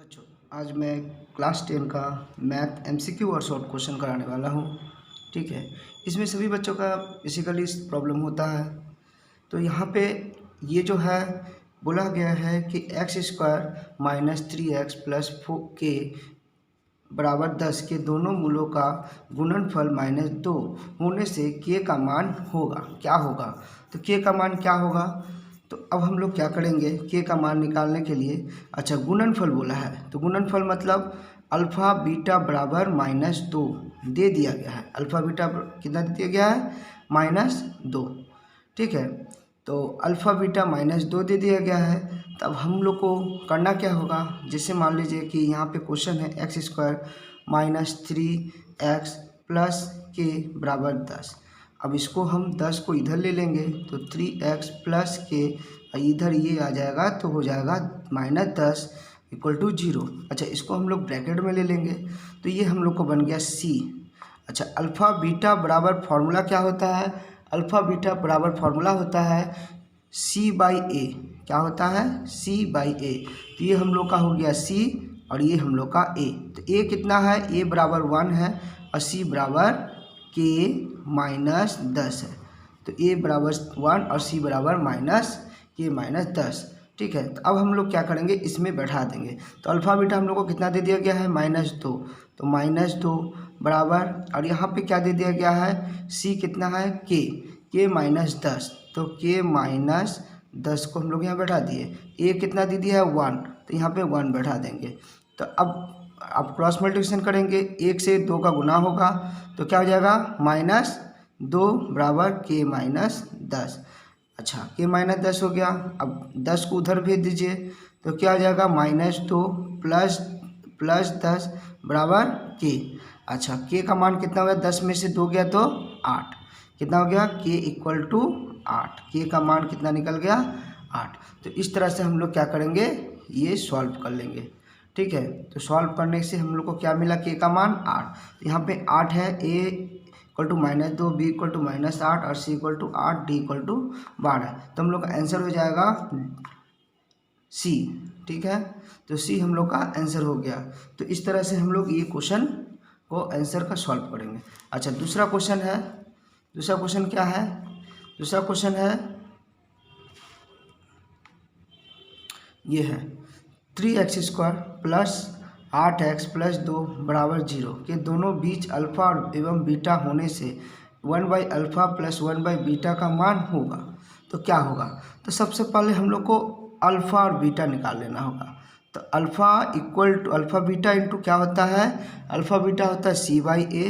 बच्चों, आज मैं क्लास 10 का मैथ एमसीक्यू और शॉर्ट क्वेश्चन कराने वाला हूँ। ठीक है, इसमें सभी बच्चों का बेसिकली प्रॉब्लम होता है। तो यहाँ पे ये जो है बोला गया है कि x square minus 3x plus 4k बराबर 10 के दोनों मूलों का गुणनफल -2 होने से k का मान होगा। क्या होगा? तो k का मान क्या होगा? तो अब हम लोग क्या करेंगे k का मान निकालने के लिए। अच्छा, गुणनफल बोला है तो गुणनफल मतलब अल्फ़ा बीटा बराबर -2 दे दिया गया है। अल्फ़ा बीटा कितना दे दिया गया है? -2। ठीक है, तो अल्फ़ा बीटा -2 दे दिया गया है। तो अब हम लोग को करना क्या होगा? जैसे मान लीजिए कि यहाँ पे क्वेश्चन है x square minus 3x plus के बराबर 10। अब इसको हम 10 को इधर ले लेंगे तो 3x प्लस के इधर ये आ जाएगा तो हो जाएगा -10 इक्वल टू 0। अच्छा, इसको हम लोग ब्रैकेट में ले लेंगे तो ये हम लोग को बन गया c। अच्छा, अल्फ़ा बीटा बराबर फार्मूला क्या होता है? अल्फ़ा बीटा बराबर फार्मूला होता है c/a। क्या होता है? c/a। तो ये हम लोग का हो गया c और ये हम लोग का a। तो a कितना है? a बराबर 1 है और c बराबर k माइनस 10 है। तो a बराबर 1 और c बराबर -k माइनस 10। ठीक है, तो अब हम लोग क्या करेंगे, इसमें बैठा देंगे। तो अल्फ़ा बीटा हम लोग को कितना दे दिया गया है? -2। तो -2 बराबर और यहाँ पे क्या दे दिया गया है? c कितना है? k minus 10। तो k माइनस 10 को हम लोग यहाँ बैठा दिए। a कितना दे दिया है? 1। तो यहाँ पे 1 बैठा देंगे। तो अब क्रॉस मल्टीप्लिकेशन करेंगे, 1 से 2 का गुना होगा तो क्या हो जाएगा? -2 बराबर k माइनस 10। अच्छा, k माइनस 10 हो गया। अब 10 को उधर भेज दीजिए तो क्या हो जाएगा? -2 प्लस 10 बराबर k। अच्छा, k का मान कितना हो गया? 10 में से 2 गया तो 8। कितना हो गया? k equal to 8। k का मान कितना निकल गया? 8। तो इस तरह से हम लोग क्या करेंगे, ये सॉल्व कर लेंगे। ठीक है, तो सॉल्व करने से हम लोग को क्या मिला? k का मान 8। तो यहाँ पे 8 है, a equal to -2, b equal to -8 और c equal to 8, d equal to 12। तो हम लोग का आंसर हो जाएगा c। ठीक है, तो c हम लोग का आंसर हो गया। तो इस तरह से हम लोग ये क्वेश्चन को आंसर का सॉल्व करेंगे। अच्छा, दूसरा क्वेश्चन है। दूसरा क्वेश्चन क्या है? दूसरा क्वेश्चन है ये है 3x square plus 8x plus 2 बराबर 0 के दोनों बीच अल्फ़ा एवं बीटा होने से 1/अल्फ़ा प्लस 1/बीटा का मान होगा। तो क्या होगा? तो सबसे पहले हम लोग को अल्फ़ा और बीटा निकाल लेना होगा। तो alpha equal to alpha beta into क्या होता है? अल्फ़ा बीटा होता है c/a।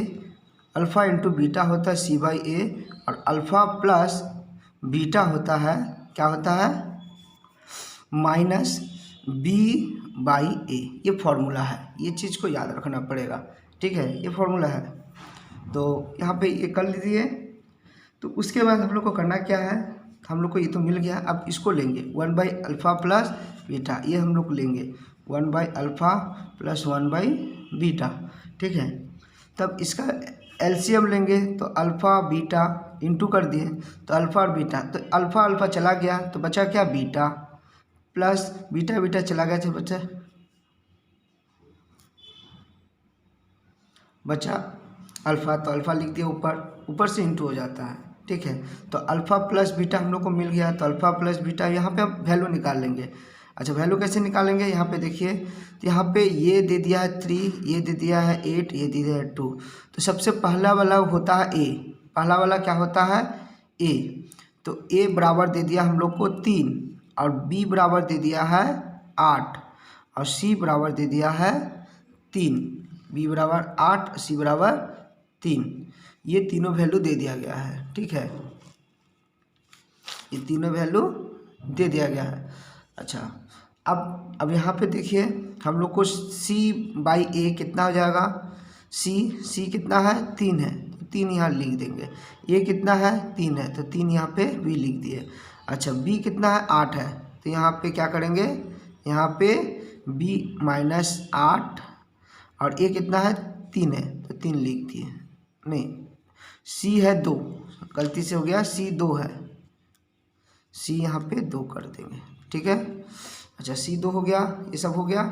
अल्फ़ा इंटू बीटा होता है c/a और अल्फ़ा प्लस बीटा होता है, क्या होता है? -b/a। ये फॉर्मूला है, ये चीज़ को याद रखना पड़ेगा। ठीक है, ये फॉर्मूला है। तो यहाँ पे ये कर लीजिए। तो उसके बाद हम लोग को करना क्या है? हम लोग को ये तो मिल गया। अब इसको लेंगे 1/अल्फ़ा प्लस बीटा, ये हम लोग लेंगे 1/अल्फ़ा प्लस 1/बीटा। ठीक है, तब इसका एलसीएम लेंगे तो अल्फ़ा बीटा इंटू कर दिए तो अल्फ़ा और बीटा, तो अल्फ़ा अल्फ़ा चला गया तो बचा क्या? बीटा प्लस बीटा बीटा चला गया तो बचा अल्फ़ा। तो अल्फ़ा लिख दिया, ऊपर से इंटू हो जाता है। ठीक है, तो अल्फ़ा प्लस बीटा हम लोग को मिल गया। तो अल्फ़ा प्लस बीटा यहाँ पे अब वैल्यू निकाल लेंगे। अच्छा, वैल्यू कैसे निकालेंगे? यहाँ पे देखिए, तो यहाँ पे ये दे दिया है 3, ये दे दिया है 8, ये दे दिया है 2। तो सबसे पहला वाला होता है a। पहला वाला क्या होता है? a। तो a बराबर दे दिया हम लोग को 3 और b बराबर दे दिया है 8 और c बराबर दे दिया है 3। b बराबर 8, c बराबर 3। ये तीनों वैल्यू दे दिया गया है। ठीक है, ये तीनों वैल्यू दे दिया गया है। अच्छा, अब यहाँ पे देखिए हम लोग को c/a कितना हो जाएगा? c कितना है? 3 है तो 3 यहाँ लिख देंगे। a कितना है? 3 है तो 3 यहाँ पे भी लिख दिए। अच्छा, b कितना है? 8 है तो यहाँ पे क्या करेंगे? यहाँ पे b -8 और a कितना है? 3 है तो 3 लिख दिए। नहीं, c है 2, गलती से हो गया, c 2 है, c यहाँ पे 2 कर देंगे। ठीक है, अच्छा c 2 हो गया, ये सब हो गया।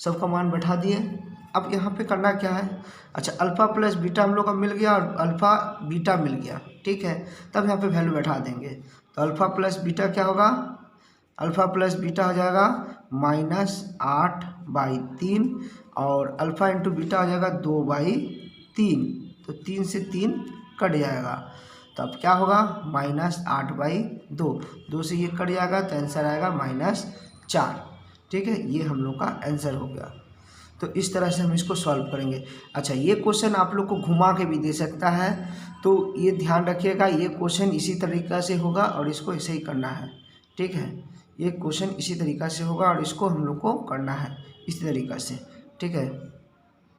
सबका मान बैठा दिए। अब यहाँ पे करना क्या है, अच्छा अल्फ़ा प्लस बीटा हम लोग का मिल गया और अल्फ़ा बीटा मिल गया, ठीक है। तब यहाँ पे वैल्यू बैठा देंगे, तो अल्फ़ा प्लस बीटा क्या होगा, अल्फ़ा प्लस बीटा हो जाएगा -8/3 और अल्फ़ा इंटू बीटा हो जाएगा 2/3, तो 3 से 3 कट जाएगा, तो अब क्या होगा -8/2, 2 से ये कट जाएगा तो आंसर आएगा -4, ठीक है। ये हम लोग का आंसर हो गया। तो इस तरह से हम इसको सॉल्व करेंगे। अच्छा ये क्वेश्चन आप लोग को घुमा के भी दे सकता है, तो ये ध्यान रखिएगा, ये क्वेश्चन इसी तरीक़ा से होगा और इसको ऐसे ही करना है, ठीक है। ये क्वेश्चन इसी तरीक़ा से होगा और इसको हम लोग को करना है इसी तरीक़ा से, ठीक है।